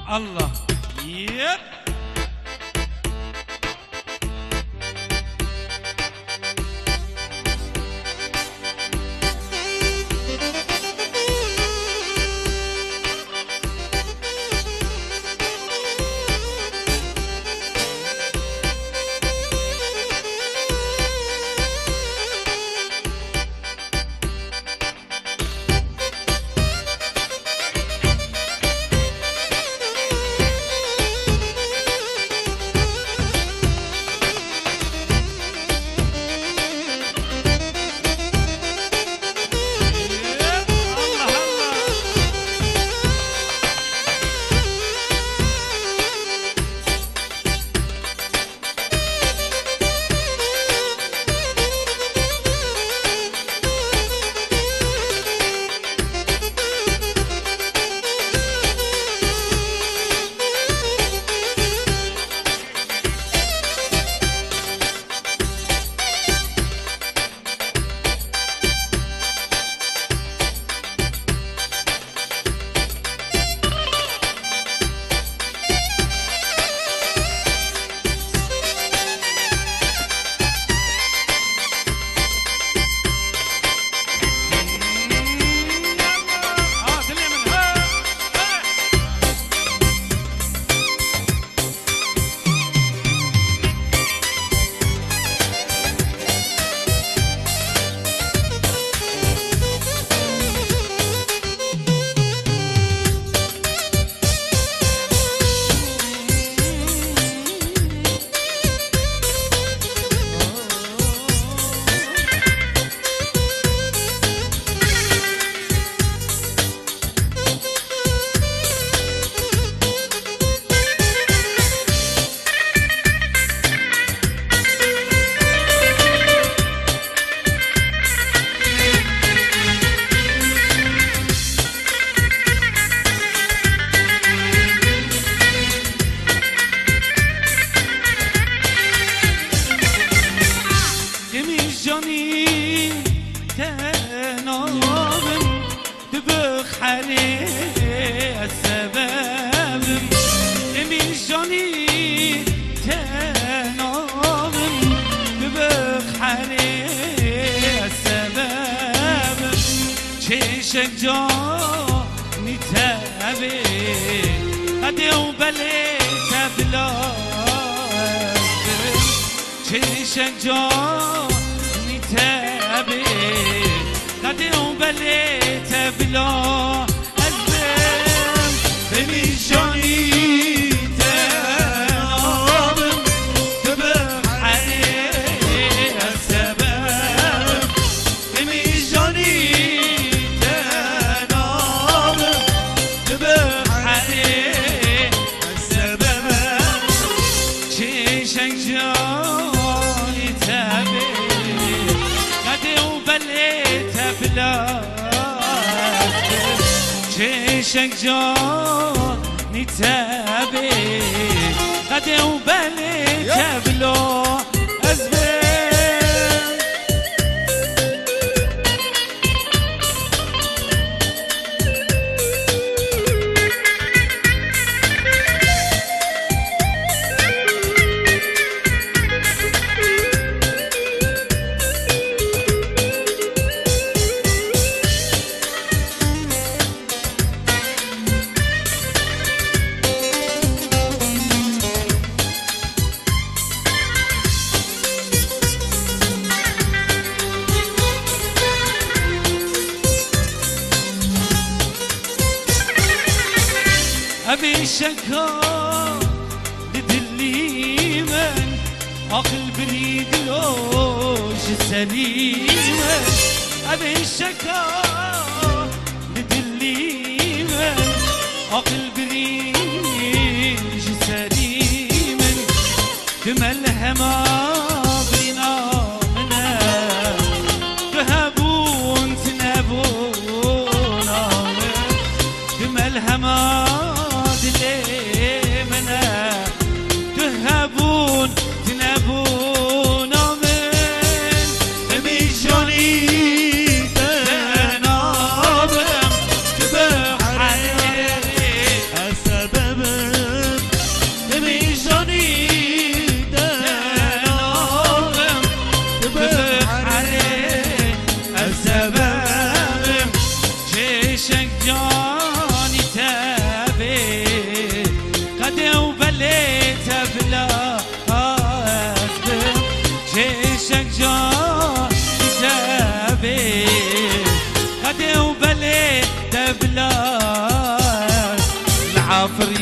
الله. يب شجوني تابي غدي وبليت بلاد شجوني تابي غدي وبليت بلاد أزم بميشوني شجوني تابي غدي وبليت بلو أزبل أبي شكا لدلي من عقل بريد لوج سليمة أبي شكا لدلي من عقل بريد سليمة تملها ما بينا منا تهبون تنبون تملها ما تهبون تنبون من ميشوني تنابم تبح عليه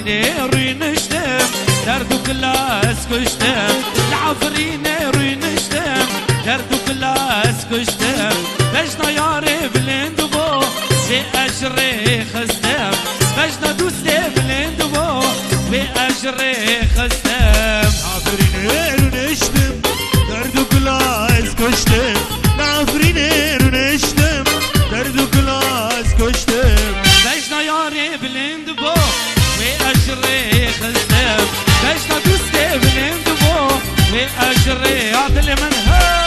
العفريني روي نشتم دردو كلاس كشتم العفريني روي نشتم دردو كلاس كشتم بجنا ياري بلندبو بأجري خستم بجنا دوستي بلندبو بأجري خستم العفريني روي نشتم دردو كلاس كشتم العفريني روي نشتم دردو كلاس كشتم بجنا ياري بلندبو وأجري خستم بجنا دوستي بلندبو وأجري عطلي منها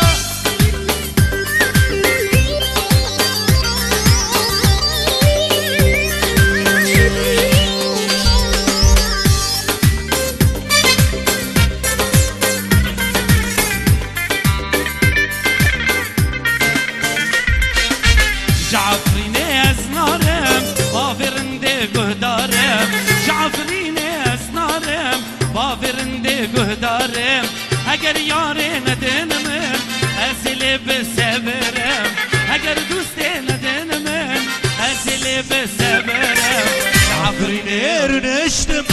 جعفريني أزنارم بافرندي قهدارم جعفريني أزنارم بافرندي قهدارم اگر یاری ندنمن ازلی بسبرم اگر دوستی ندنمن ازلی بسبرم العفريني روي نشتم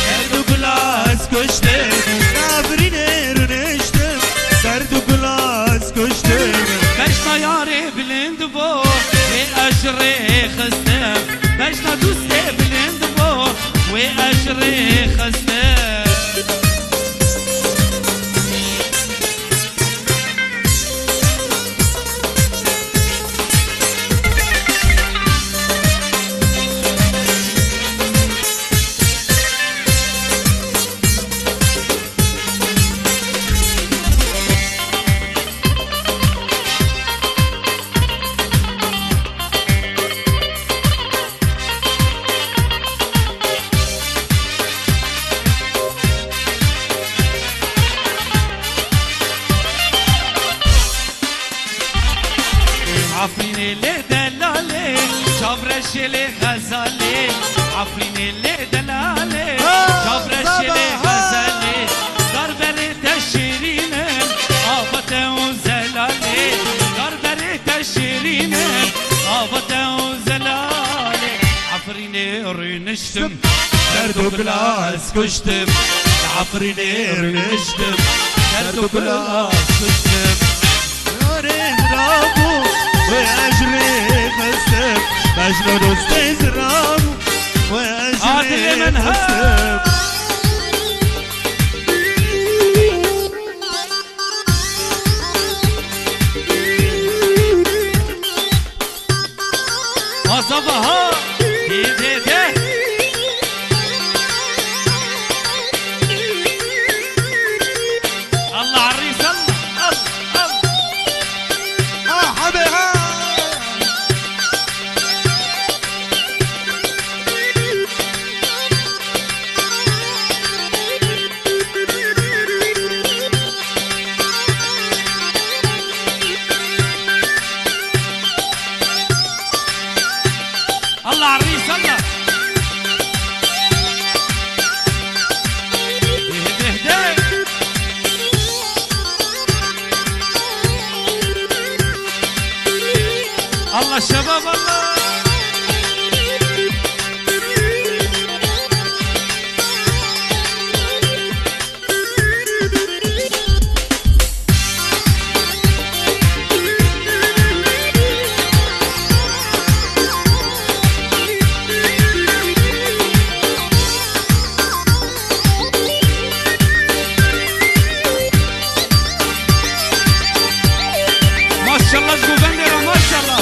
دردو كلاس كشتم العفريني روي نشتم دردو كلاس كشتم بجنا یاری بلند بو و اجری خستم بجنا دوستی بلند بو و اجری خستم عفريني اللي دلالي شابرش اللي غزالي عفريني اللي دلالي شابرش اللي غزالي ضربري تشيرين آفته وزلالي ضربري تشيرين آفته وزلالي عفريني روي نشتم دردو كلاس كشتم العفريني روي نشتم دردو كلاس كشتم ياري زرابو وأجري خستم بجنا دوستي زرابو وأجري خستم وصفها ايديته الله عريس الله حبيها الله عريس الله اهدي اهدي الله شباب الله ما شاء الله زبندرة ما شاء الله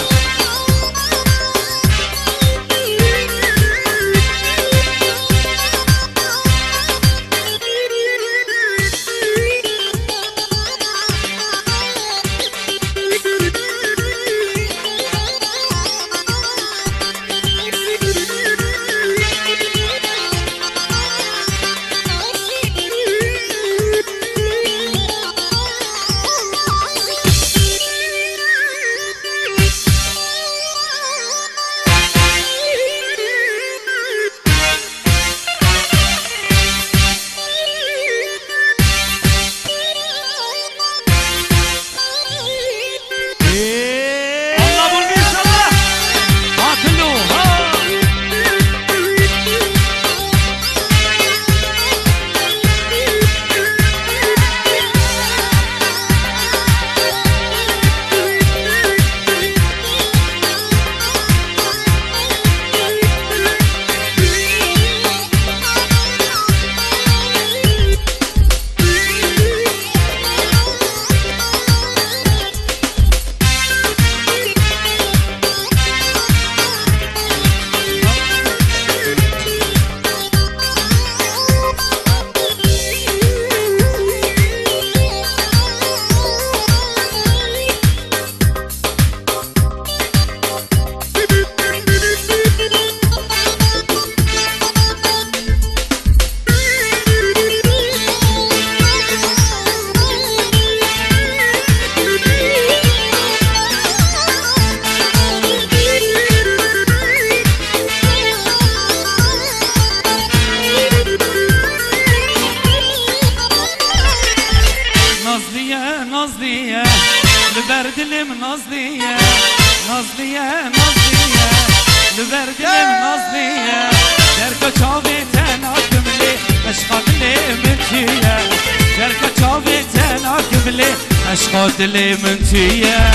ملي اشقات اللي منتيه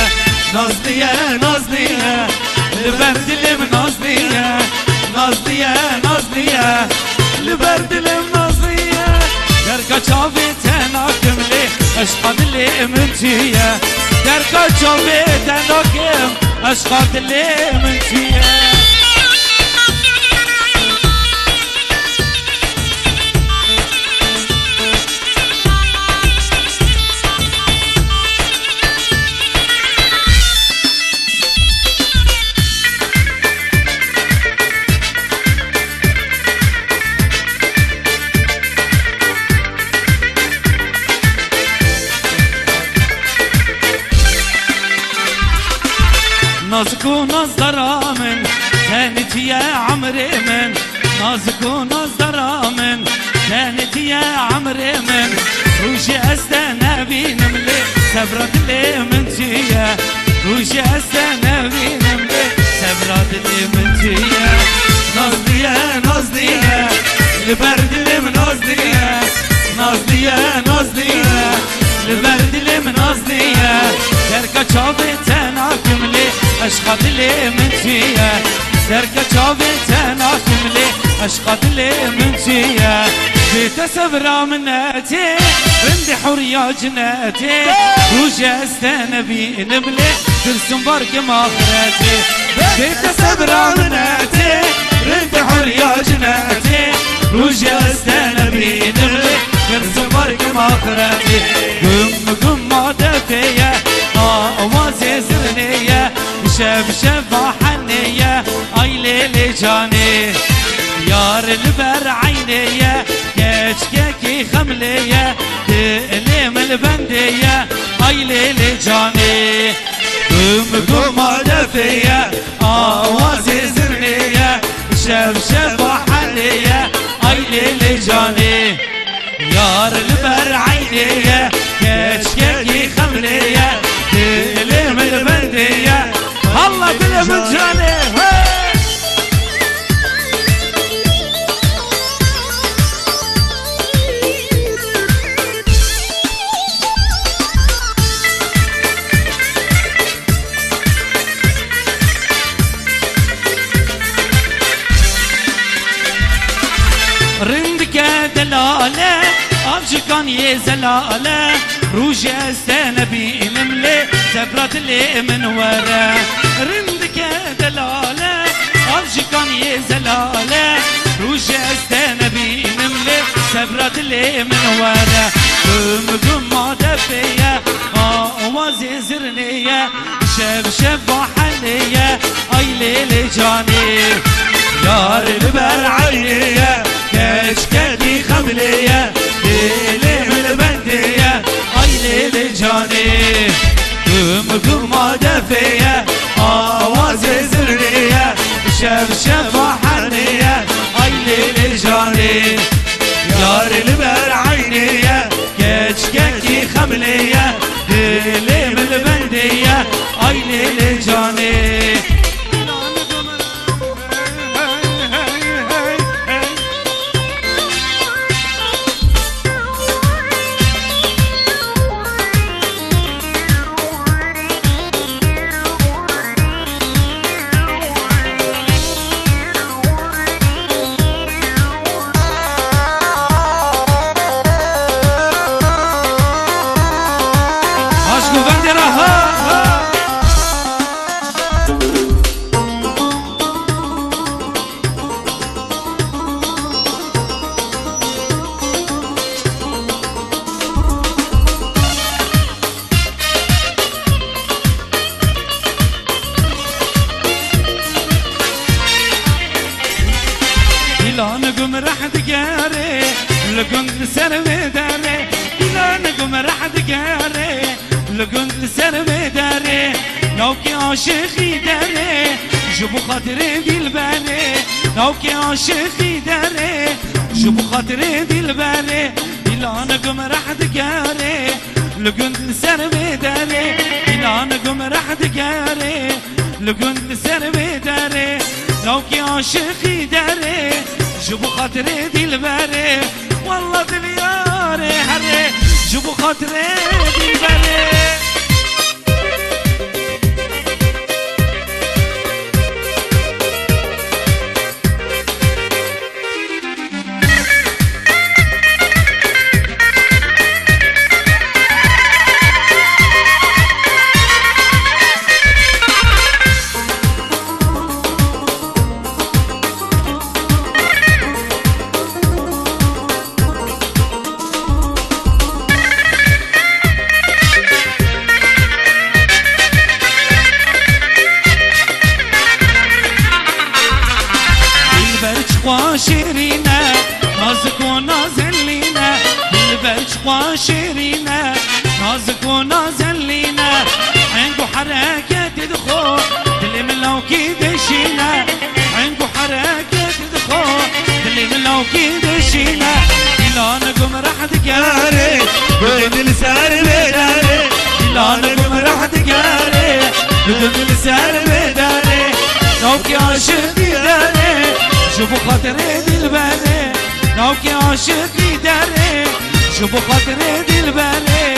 نازليه نازليه البرد اللي منازليه نازليه نازليه البرد اللي منازليه دركا شافي تناكم لي اشقات اللي منتيه دركا شافي تناكم اشقات اللي منتيه نازك وناز درامن كانت يا عمري من نازك وناز درامن كانت يا عمري من روشي استنى بينملي سبرت لي من تيا روشي استنى بينملي سبرت لي من تيا نازلية نازلية البرد اللي منازلية نازلية نازلية البرد اللي منازلية دركا شافي تناكم لي اشقات اللي منتيه دركا شافي تناكم لي اشقات اللي منتيه بيت سبرا مناتي بندي حرية جناتي وجا استنبي نملي ترسم برك ماخراتي بيت سبرا مناتي بندي حرية جناتي وجا استنبي نملي ترسم برك ماخراتي قم قم ما دفيه اوازي زرنيه شب شب حنيه اي ليلي جاني يار البر عينيه كشككي خمليه تقلم البنديه اي ليلي جاني قم قم دفيه اوازي زرنيه شب شب حنيه اي ليلي جاني يار البر عينيه كشككي خمليه تقلم البنديه الله كله من جاني رندك دلاله افشكان يزلاله روج استنبي نملي سبرت اللي من ورا رندك دلاله افشكان يزلاله روج استنبي نملي سبرت اللي من ورا قم قم ما دفيه اوازي زرنيه شب شب حنيه اي ليلي جاني يار البر عينيه كشكتي خمليه ليلي من البنديه اي ليلي جاني قم قم ما دفيه اوازي زرنيه شب شب حنيه اي ليلي جاني يار البر عينيه كشكتي خمليه ليلي من البنديه اي ليلي جاني لانكم راح تقاري لكم سر مداري لانكم راح تقاري لكم سر مداري نوكي عاشقي داري جبو خاطري دي الباري نوكي عاشقي داري جبو خاطري دي الباري لانكم راح تقاري لكم سر مداري لانكم راح تقاري لكم سر مداري نوكي عاشقي داري جبو خاطري دي الباري والله دلياري حري شوفوا خاطري بالبري شيرينا نازك ونازل لينا بالبرج وشيرينا نازك ونازل لينا عنده حركة تدخل دلي من لو كيدشينا عنده حركة تدخل دلي من لو كيدشينا إلا نقوم راح تقاري وين السار بداري إلا نقوم راح تقاري بدون السار بداري نوكي عاشق داري شوفوا خاطري بالبالي نوكي عاشقي داري شوفوا خاطري بالبالي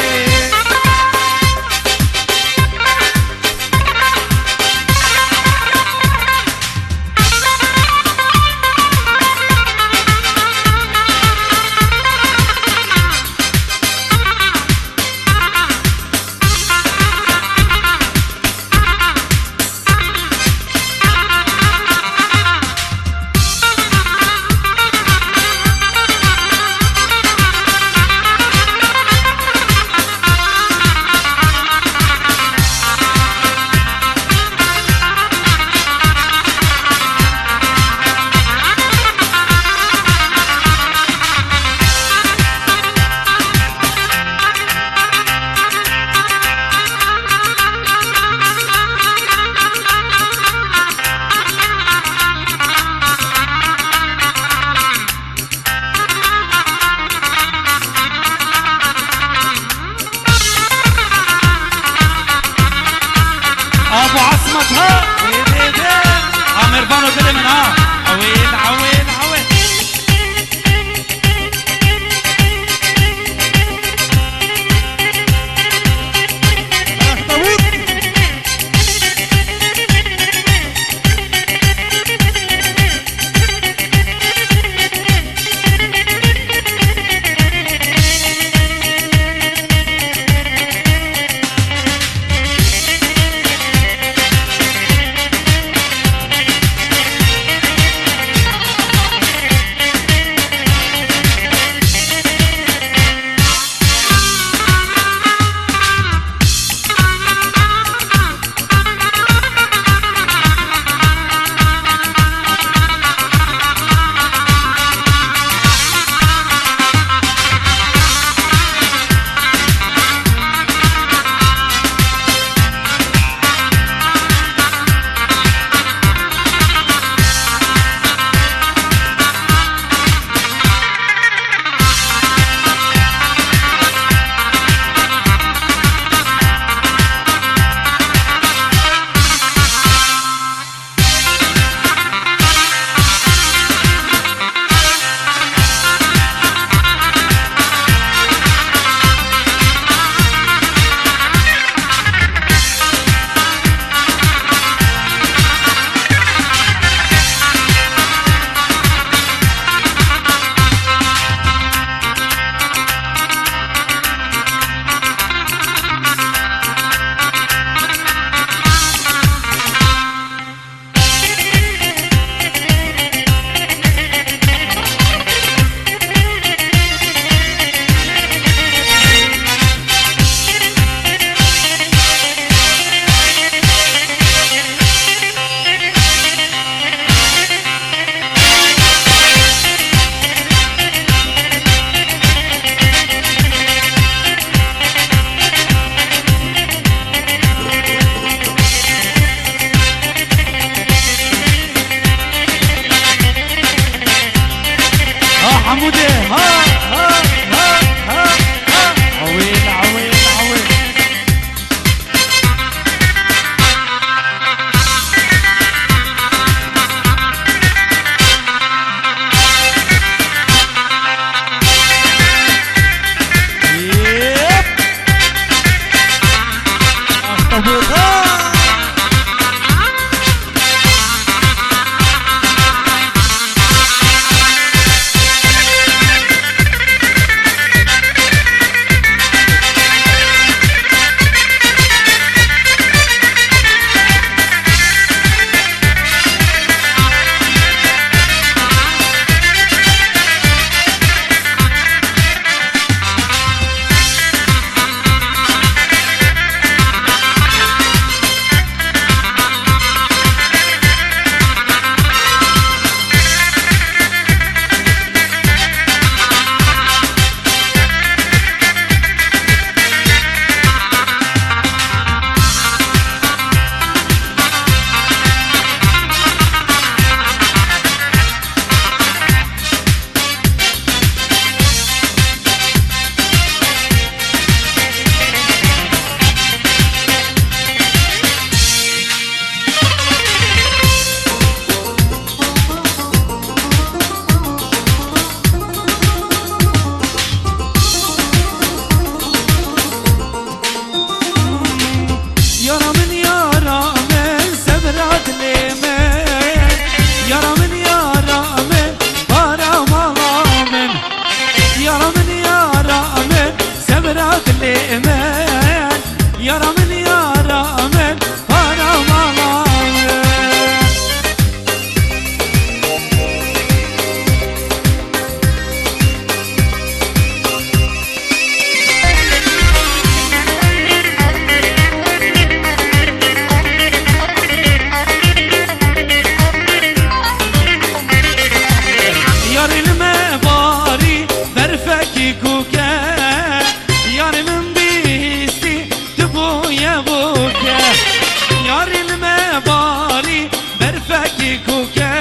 کوکه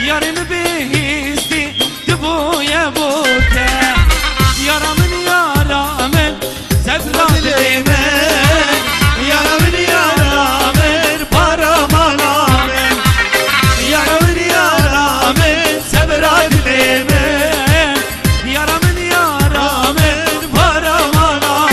یارم بهیستی دبوی بوته یارمن یارمن زبران دیمن یارمن یارمن پارمانامن یارمن یارمن زبران دیمن یارمن یارمن پارمانامن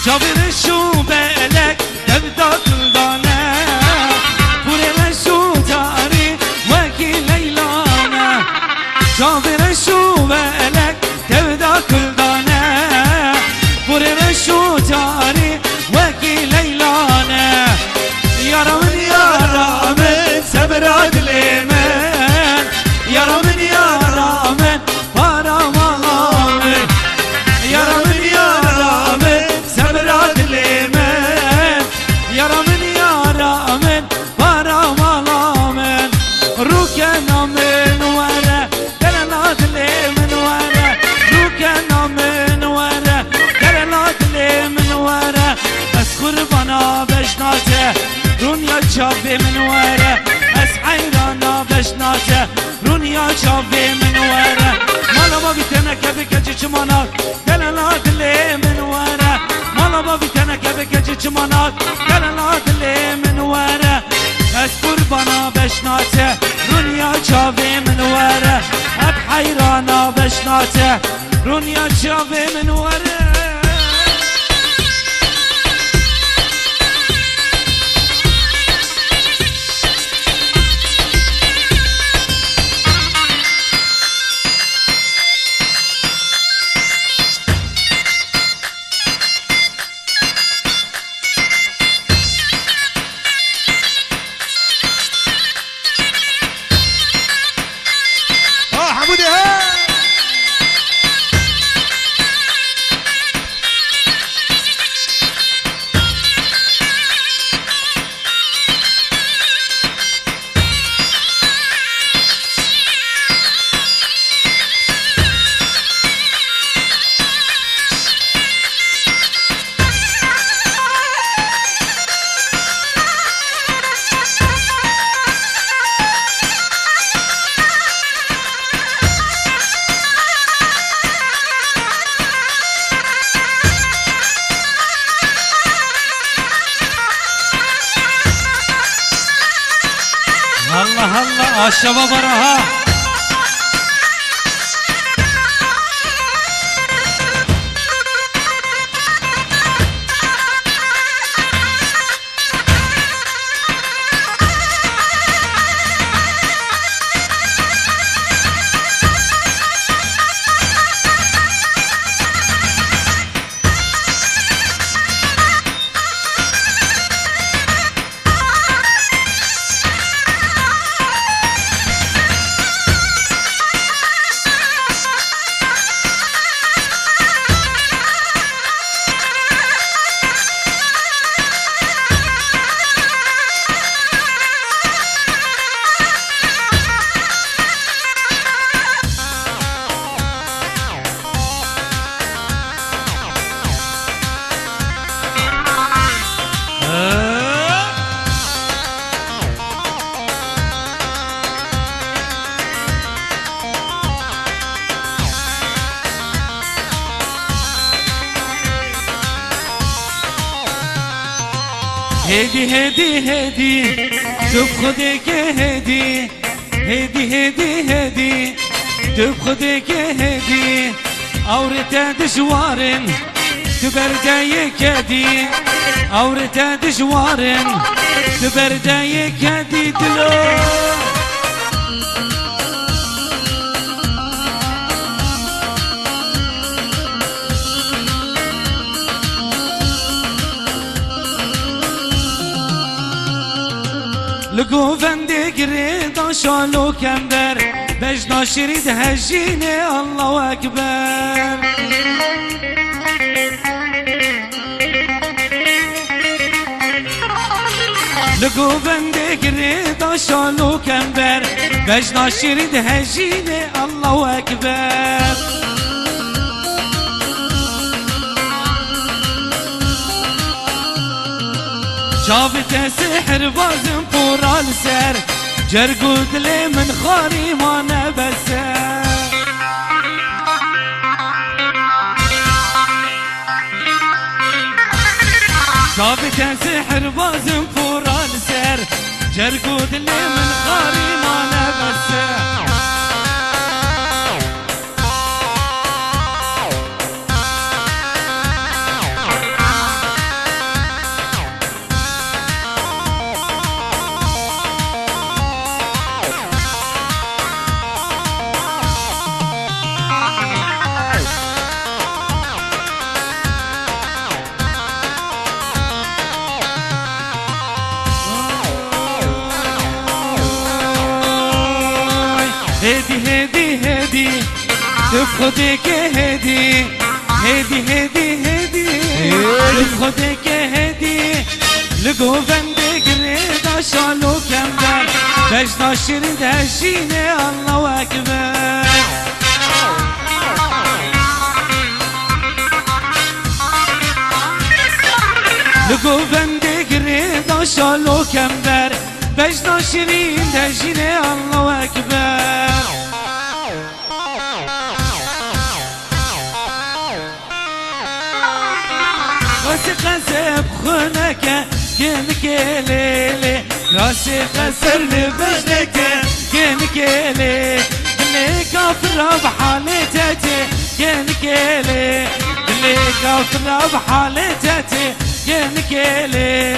جابر شو بالك تبدا كلدانه بوري شو تاري وكي ليلانا جابر شو بالك تبدا كلدانه بوري شو تاري وكي ليلانا يا رمن يا رمن سبراد اليمن يا رمن يا رمن بارمالامن يا رمن يا رمن سبراد اليمن يا رمن يا رمن بارمالامن روكنا من ورا دلالات اليمن ورا روكنا من ورا دلالات اليمن ورا اسخر بنا بشناته دنيا شافي من ورا اسحيرانا بشناته دنيا شافي من ورا مالا ما بيتنا كبكجي چمانات دلالات اليمن ورا مالا ما بيتنا كبكجي چمانات دلالات اليمن ورا اسخر بنا بشناته دنيا شافي من ورا اب حيرانا بشناته دنيا شافي من ورا حمودي ها الله الله الشباب وراها هدي هدي هدي تب خدك هدي هدي هدي هدي تب خدك هدي اورتا دشوارن تبرداي كدي اورتا دشوارن تبرداي كدي دلو لقو فندق قريضة شالو كمبر بجنا شريد هجيني الله أكبر لقو بندي قريضة شالو كمبر بجنا شريد هجيني الله أكبر شافت سحر بازم فورا السر جرقود لي من خاري ما نبسر شافت سحر بازم فورا السر جرقود لي من خاري ما نبسر هدي تفخدك هدي تفخدك هدي لقو بندق ريدا شالو كمبر بجنا شرد هشيني الله أكبر لقو بندق ريدا شالو كمبر بجنا شرد هشيني الله أكبر راسي قسب خنك كنك ليلي راسي قسب لبجنك كنك ليلي اللي كافر بحالتي كنك ليلي اللي كافر بحالتي كنك ليلي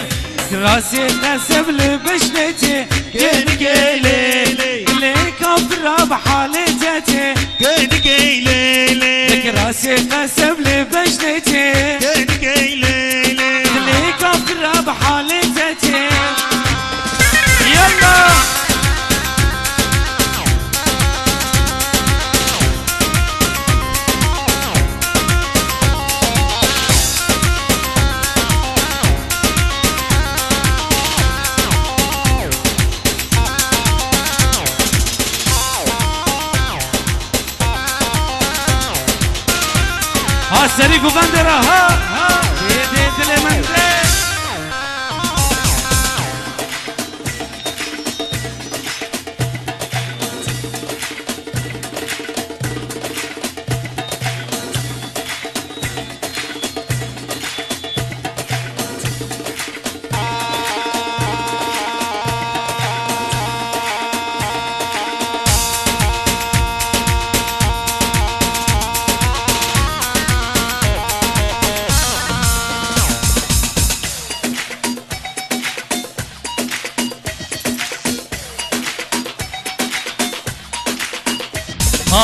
راسي قسب لبجنتي كنك ليلي اللي كافر بحالتي كنك ليلي لك راسي قسب لبجنتي كنك ليلي اللي كافر بحالتي يلا ها سريقو بندرة ها دي تلمندرة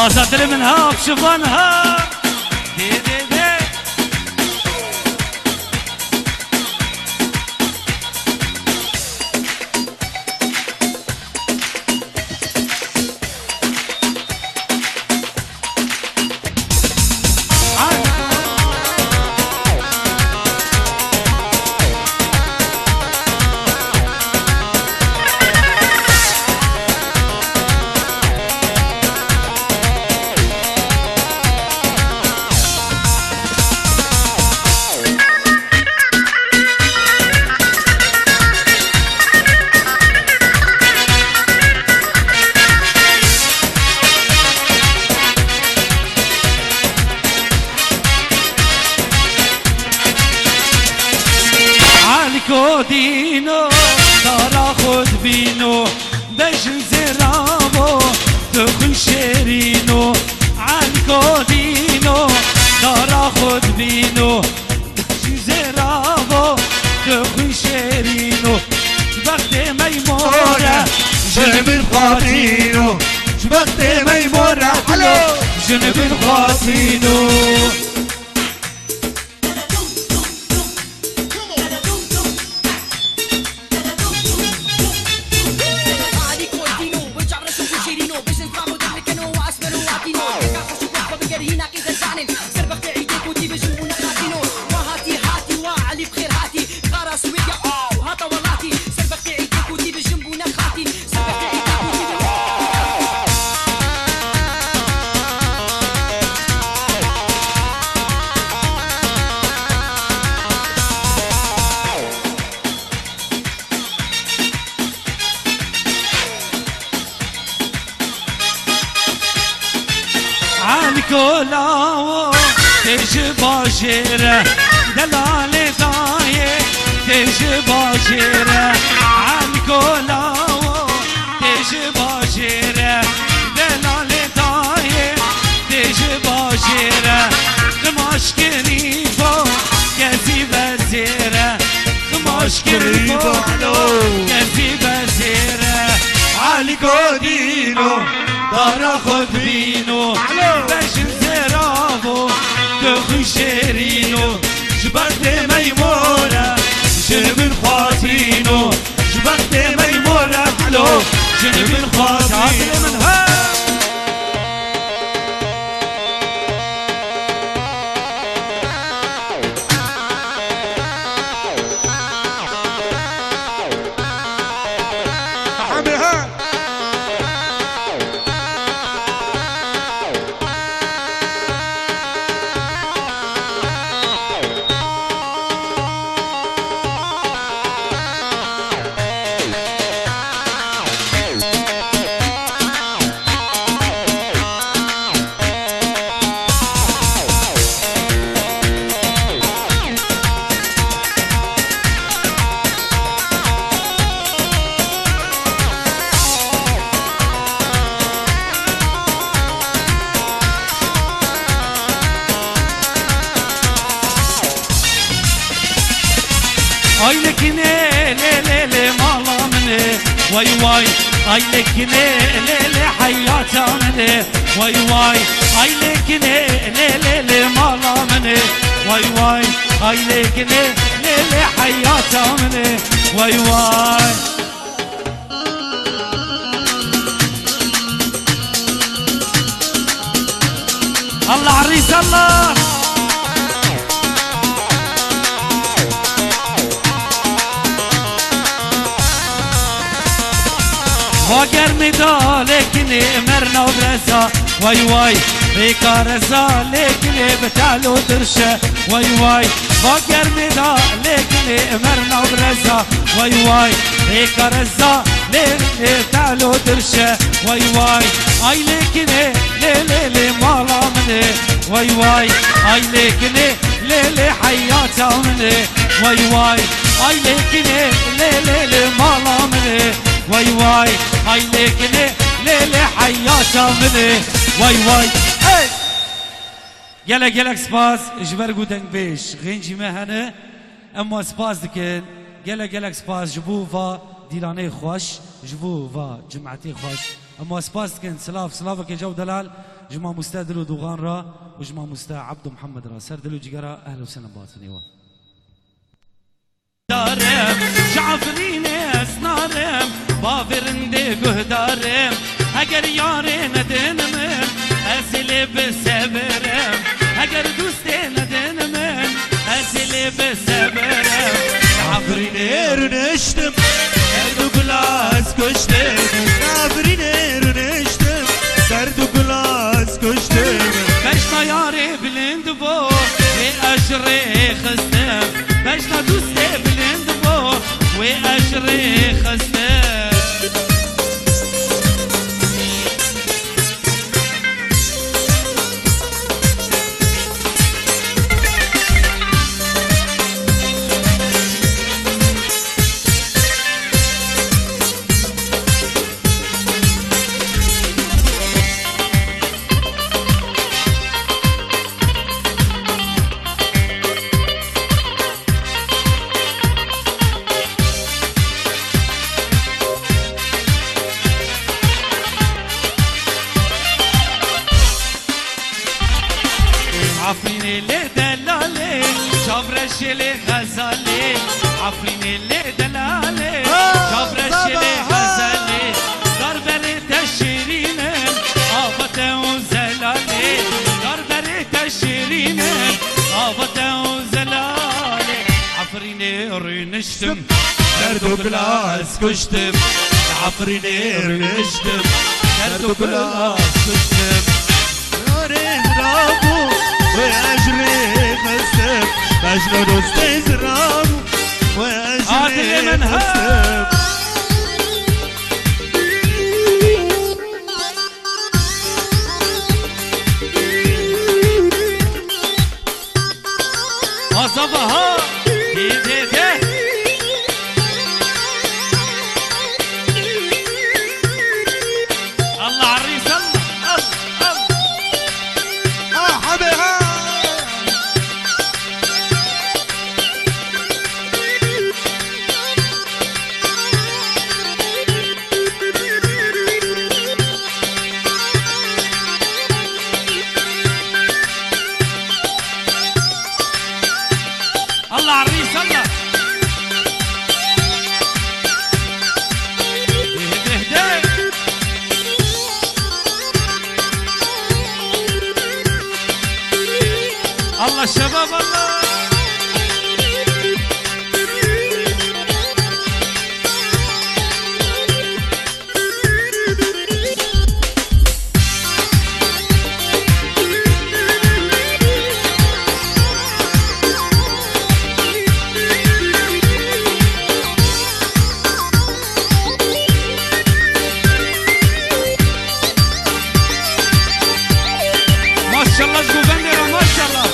زادلي منها بشفانها دي دينو ترى خد بينو بجن زرابو تخن شيرينو عنكو دينو ترى خد بينو بجن زرابو تخن شيرينو بخت ميمورة جنب الخاطينو بخت ميمورة حلو جنب الخاطينو برافو دلكنو واسمر واتينو كاخوش وقفه بقرينا كيدا زعنن سربك عيديك ودي بجونا خاتينو وهاتي هاتي وعلي بخير هاتي غرس ويا هاتا ولاتي سربك عيديك ودي بجنبونا خاتين سربك عيديك ودي عالكولاو تيج باشيرة دلالي دايه تيج باشيرة عالكولاو تيج باشيرة دلالي دايه تيج باشيرة قماش كريفو كزي بزيرة قماش كريفو كزي بزيرة عالكودينو دارا خود بینو بشن زرابو دخو شیرینو جبرت میمورا جنبن خواتینو جبرت میمورا حلو جنبن خواتینو Ay lekine le le le mala mene vay vay ay lekine le le hayata mene vay vay ay lekine le le le mala mene vay vay ay lekine le le hayata mene vay vay Allah عريس الله واگر میدا لیکن مرنا برسا وای وای ریکا رسا لیکن بتالو درشه وای وای واگر میدا لیکن مرنا برسا وای وای ریکا رسا لیکن بتالو درشه وای وای ay lekine le le le mala mene vay vay ay lekine le le hayata mene vay vay ay lekine le le le mala mene vay vay ay lekine le le hayata mene vay vay hey gelek gelek spas jber guden beş genci mehane ama spas dikin gelek gelek spas jbuva dilane خوش جبوفا جمعتي خوش اما سپاس كن سلاف كن جو دلال جمع مستعد دلو دوغان را وجمع مستعد عبد محمد را سر دلو جگرا اهلا وسهلا باطني وا دارم جعفرين اسنارم بافرنده گهدارم اگر یار ندنم ازل بسبرم اگر دوست ندنم ازل بسبرم جعفرين ارنشتم سردو گلاس کشتم جعفرين ارنشتم سردو گلاس کشتم بشنا یاری بلند بو و اشری خستم بشنا دوست بلند بو و اشری خستم عفرين اللي دلالي شبرش اللي غزالي عفرين اللي دلالي شبرش اللي غزالي ضرب اللي تشيرين كشتم دردو بلاس كشتم عفرينير نشتم دردو بلاس كشتم ناري زرابو وأجري خستم بجنو دوستي زرابو وأجري خستم صباها دي الله عريس الله حبيها الله عريس الله الله الشباب الله ما شاء الله زبندرة ما شاء الله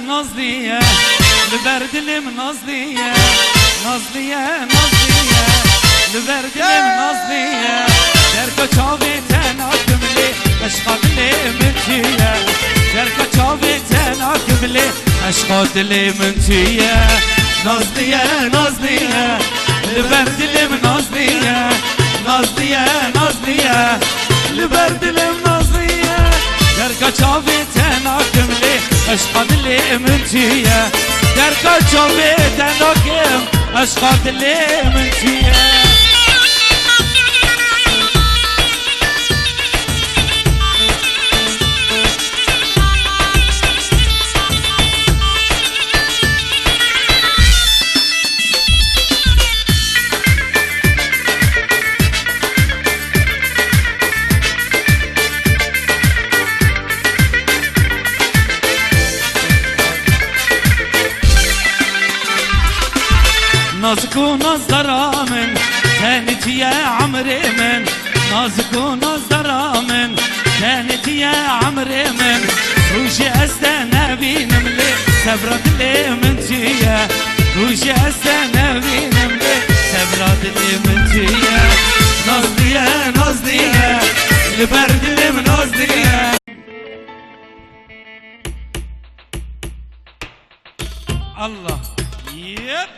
نازلية لبرد المنازلية نازلية لبرد المنازلية دركا چاوی تناکم لی عشقات لی منتیه درکا چاوی تناکم لی عشقات لی منتیه نازلية لبرد المنازلية نازلية لبرد المنازلية دركا چاوی تناکم لی عشقات لی منتیه درکا چاوی تناکم عشقات لی منتیه نازك ونظرة من كانت يا عمري من نازك ونظرة من كانت يا عمري من روشي استنى بينملي سبرت لي من تيا روشي استنى بينملي سبرت لي من تيا نازلية نازلية البرد اللي منازلية. الله يب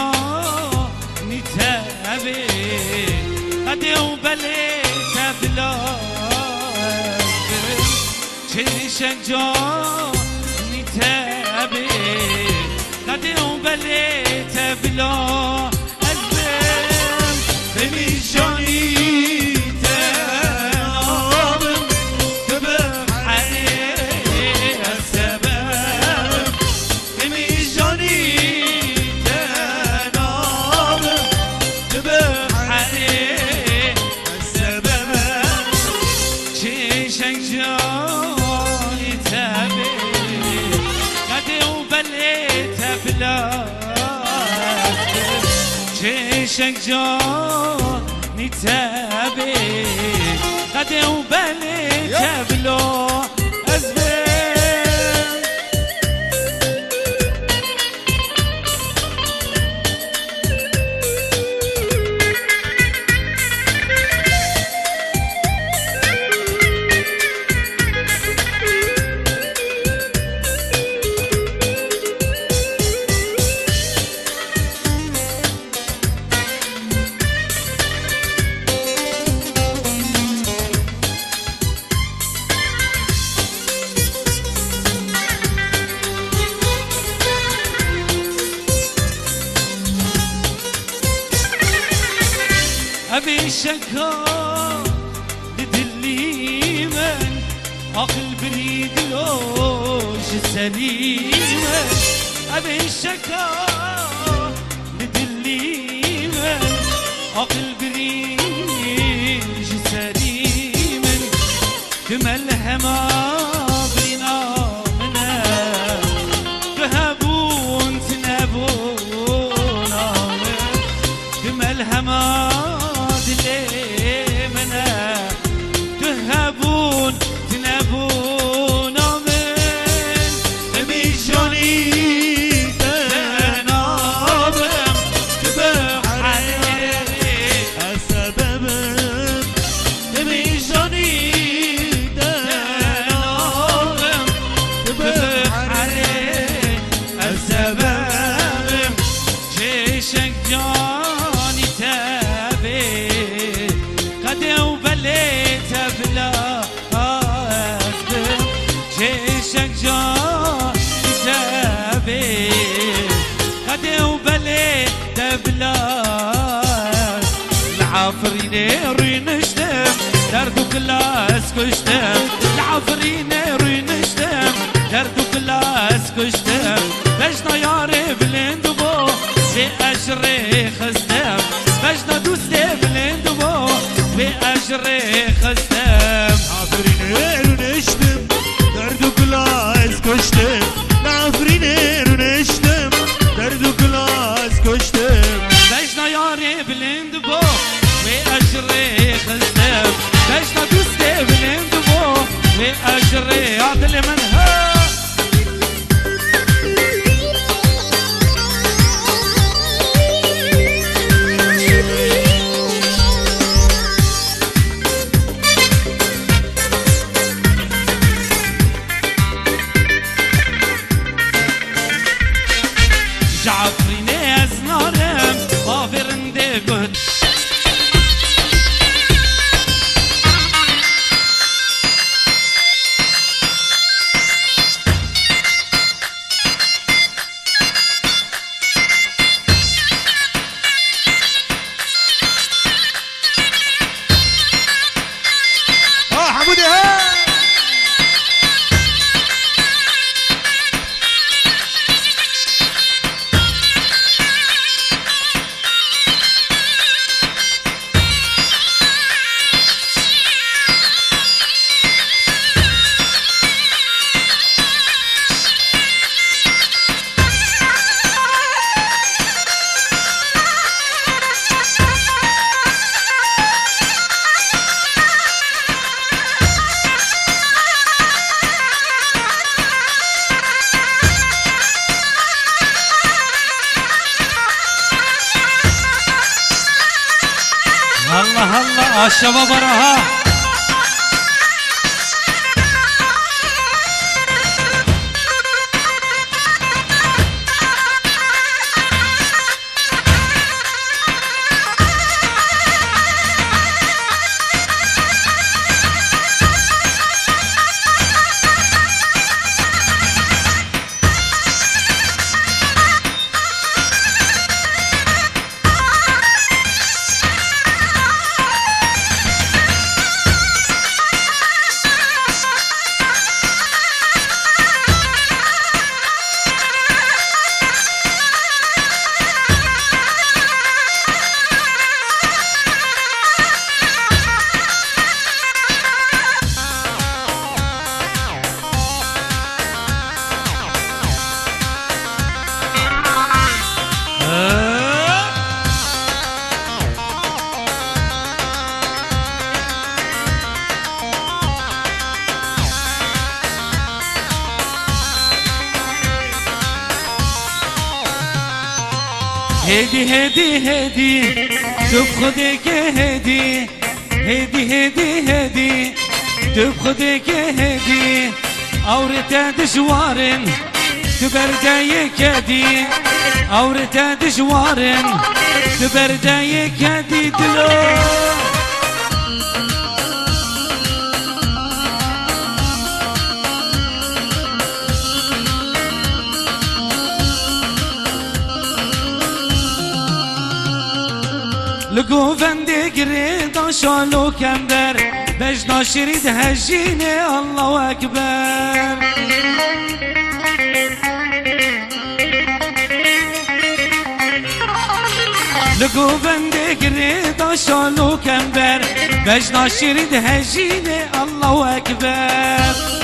شجاني تابي قدي وبليت بلاد شجاني تابي قدي وبليت بلاد البم بميجاني شجاني تابي قدي وبليت بلو أزبل أبي شكا لدلي من عقل بريد لوش سليمة أبي شكا لدلي من عقل بريد سليمة كملها ما بينا منا تهبون تنبون كملها ما تهبون تنبون من العفريني رينشتم دردو كلاس كشتم العفريني رينشتم دردو كلاس كشتم بجنا ياري بلندبو بأجري خستم بجنا دوستي بلندبو بأجري خستم عفريني رينشتم دردو كلاس كشتم العفريني رينشتم دردو كلاس كشتم بجنا ياري بلندبو بأجري خستم بجنا دوستي بلندبو بأجري عدل منها جعفريني أزنارم غافرن دي قد حمودي ها الله الله الشباب وراها هدي هدي هدي تب خدك هدي هدي هدي هدي تب خدك هدي أورتا دشوارن تبرداي كدي أورتا دشوارن تبرداي كدي دلو لقو فندق ريدا شالو كمبر بجنا شريد هجيني الله أكبر لقو فندق ريدا شالو كمبر بجنا شريد هجيني الله أكبر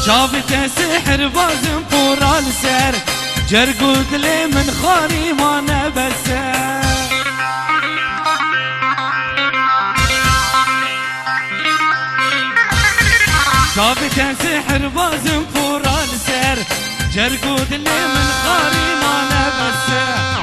شافت سحر بازم فورا السر جرقود لي من خاري ما نبسر شافت سحر بازم فورا السر جرقود لي من خاري ما نبسر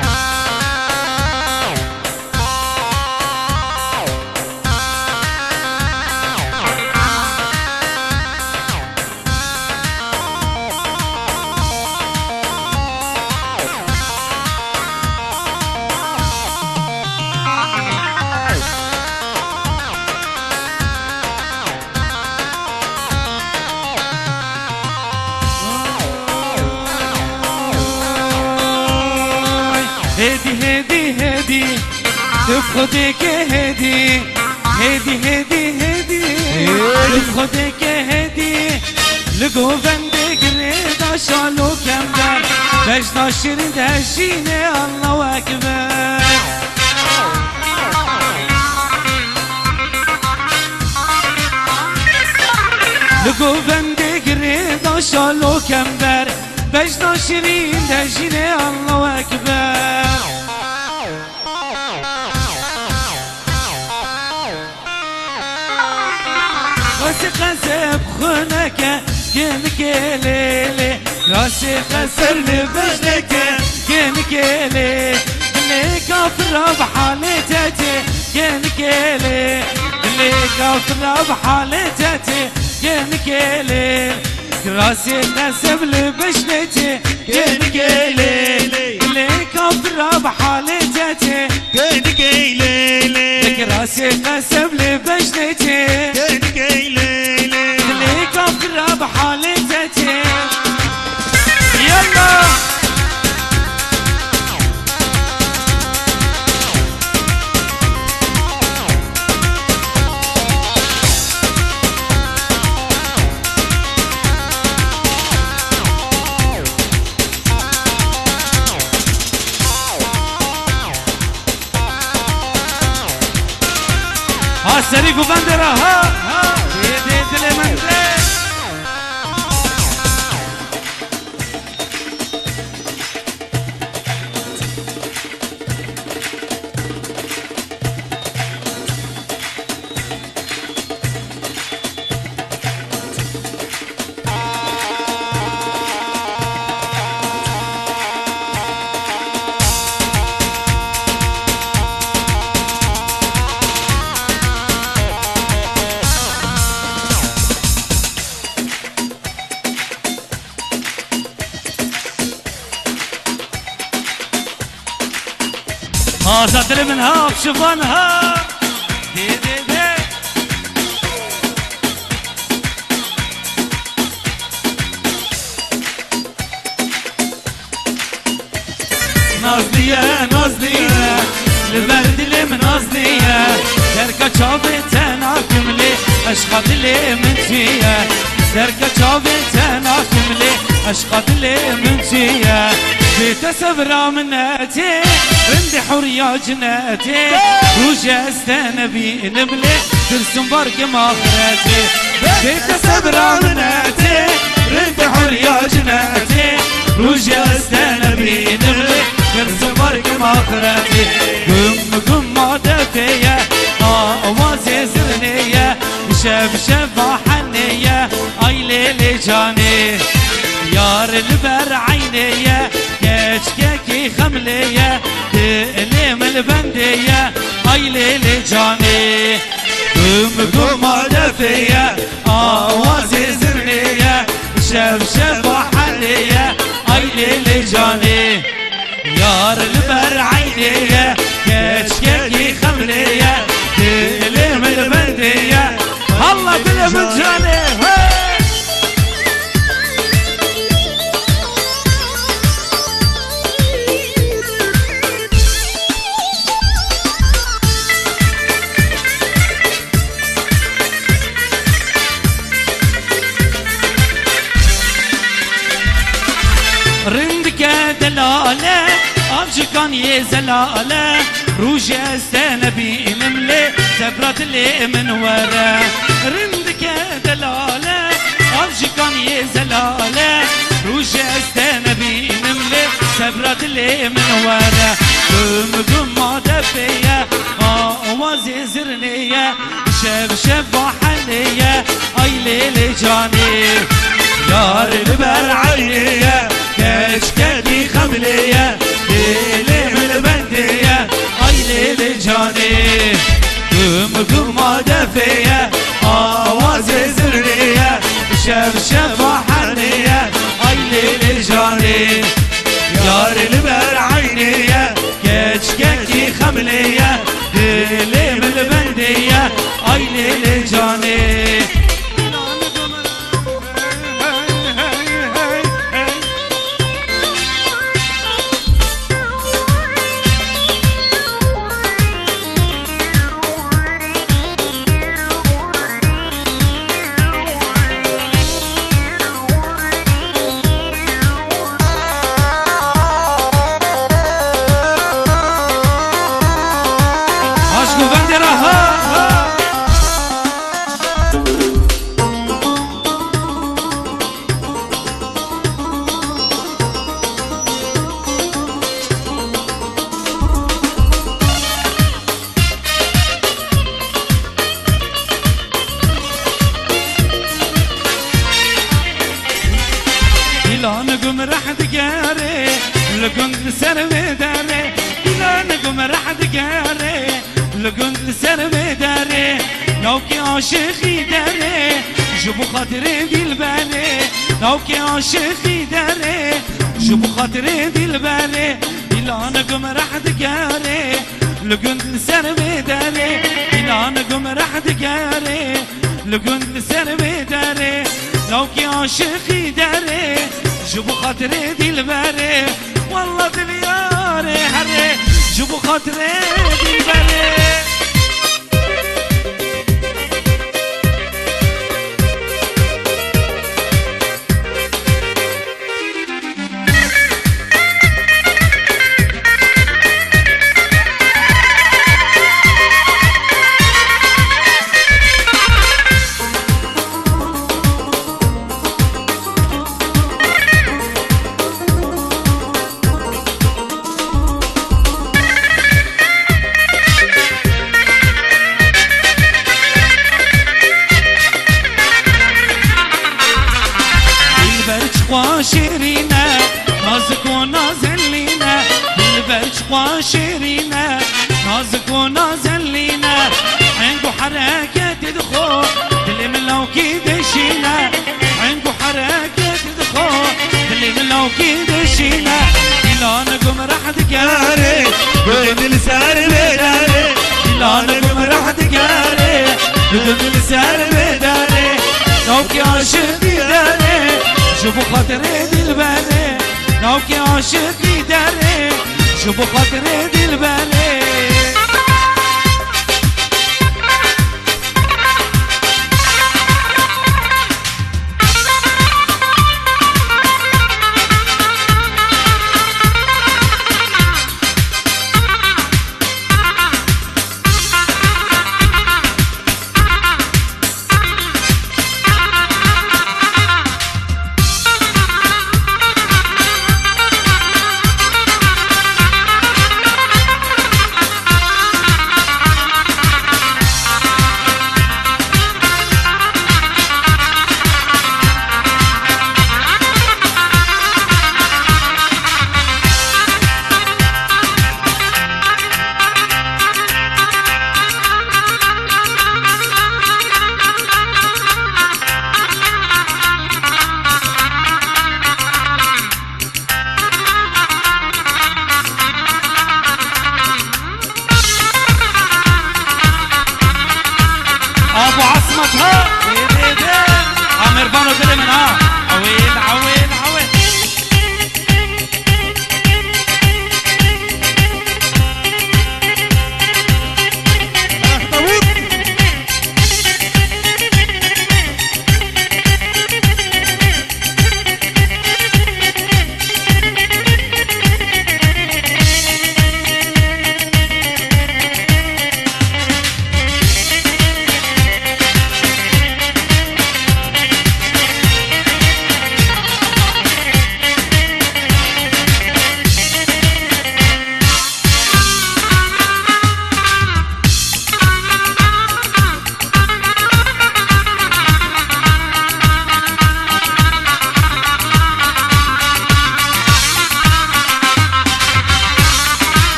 هدي هدي هدي تفخدك هدي هدي هدي هدي تفخدك هدي لقو بندق رضا شالو كمبر باش ناشر دهشيني الله أكبر لقو بندق رضا شالو كمبر باش ناشر دهشيني الله أكبر راسي قسب خونك كنك ليلي راسي قسب لبجنك كنك ليلي اللي كافر بحالتي كنك ليلي اللي كافر بحالتي كنك ليلي راسي قسب لبجنتي كنك ليلي اللي كافر بحالتي كنك ليلي لك راسي قسب لبجنتي كنك ليلي اللي كفر بحالتي يلا ها سريقو بندرة ها دي المندرة زادلي منها بشوفانها دي دي دي نازلية نازلية البرد اللي منازلية دركة شافت انا كملي اشقد اللي من فيها دركة شافت انا كملي اشقد اللي من فيها بيت سبرا مناتي رندي حرية جناتي وجا استنبي نبلي ترسم برق ماخراتي بيت سبرا مناتي رندي حرية جناتي وجا استنبي نبلي ترسم برق ماخراتي قم ما دفية اوازي زرنية شب شب حنية اي ليلي جاني يار البر عينية كشككي خملية تقلم البندية اي ليلي جاني قم دفية اوازي زرنية شب حنية اي ليلي جاني يار البر عينية كشككي خملية تقلم البندية الله بلا من جاني رندك دلالة أبجكان يزلالة روج استنبي نملي سبرت اللي من ورا رندك دلالة أبجكان يزلالة روج استنبي نملي سبرت اللي من ورا قم دفية اوازي زرنية شب حنية اي ليلي جاني يار البر عينية كشككي خملية ليلي من البندية اي ليلي جاني قم دفية اوازي زرنية شب حنية اي ليلي جاني يار البر عينية كشككي خملية ليلي من البندية اي ليلي جاني دقاري لقند لسر بداري إلا نقوم راح دقاري لقند لسر بداري نوكي عاشقي داري جبو خاطري دي البالي نوكي عاشقي داري جبو خاطري دي البالي إلا نقوم راح دقاري لقند لسر بداري إلا نقوم راح دقاري لقند لسر بداري نوكي عاشقي داري جبو خاطري دي البالي والله دلياري حري جبو خاطري دي البالي واشرينا نازك ونازلينا بالبرج واشرينا نازك ونازلينا عنقو حركة تدخل دلي من لو كيدشينا عنقو حركة تدخل دلي من لو كيدشينا إلا نقوم راح دقاري بدل سار بداري إلا نقوم راح دقاري بدل سار بداري نوكي عاشقي داري شوفو خاطري دي البالي نوكي عاشقي داري شوفو خاطري دي البالي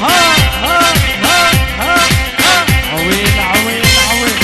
ها ها ها ها ها عويل عويل عويل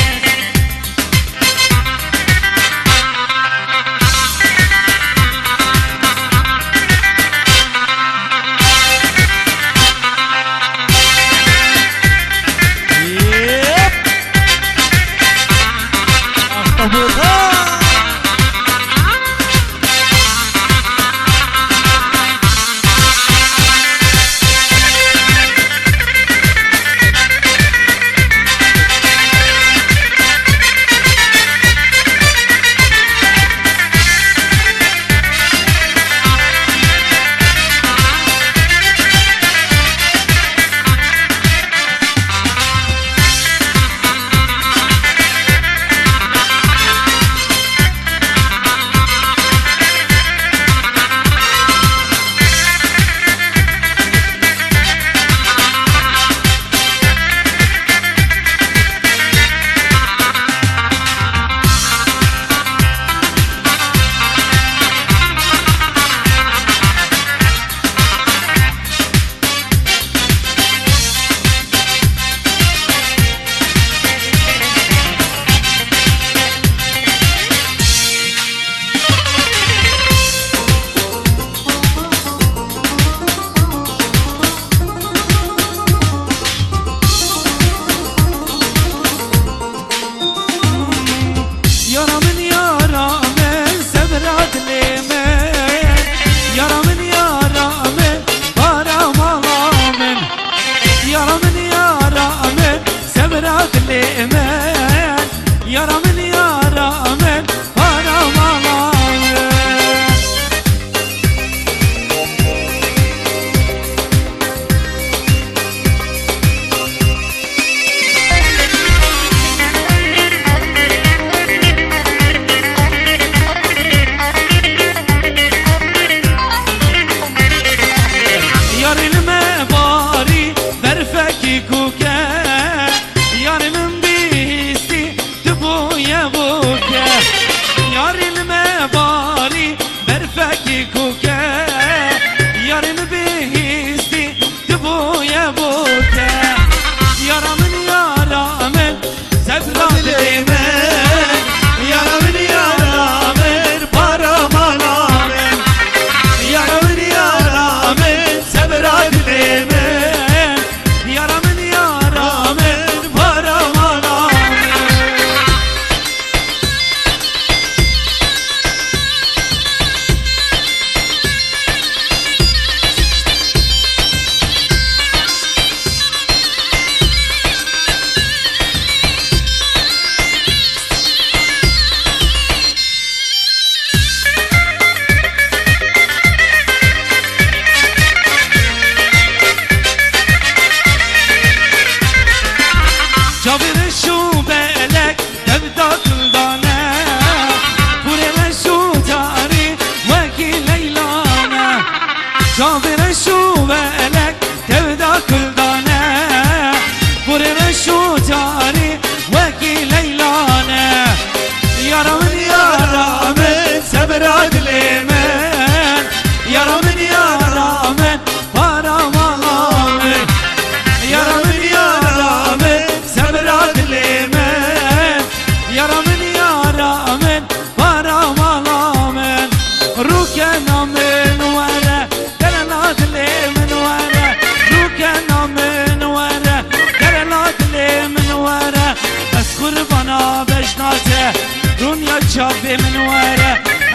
شافي من ورا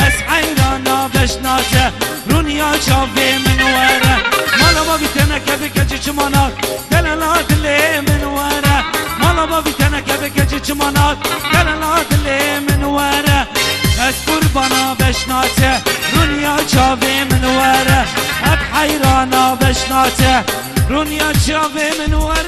اسحيرانا بشناته رونيا شافي من ورا مالا ما بيتنا كبكجي چمانات دلالات اللي من ورا مالا ما بيتنا كبكجي چمانات دلالات اللي من ورا اس قربانا بشناته رونيا شافي من ورا اب حيرانا بشناته رونيا شافي من ورا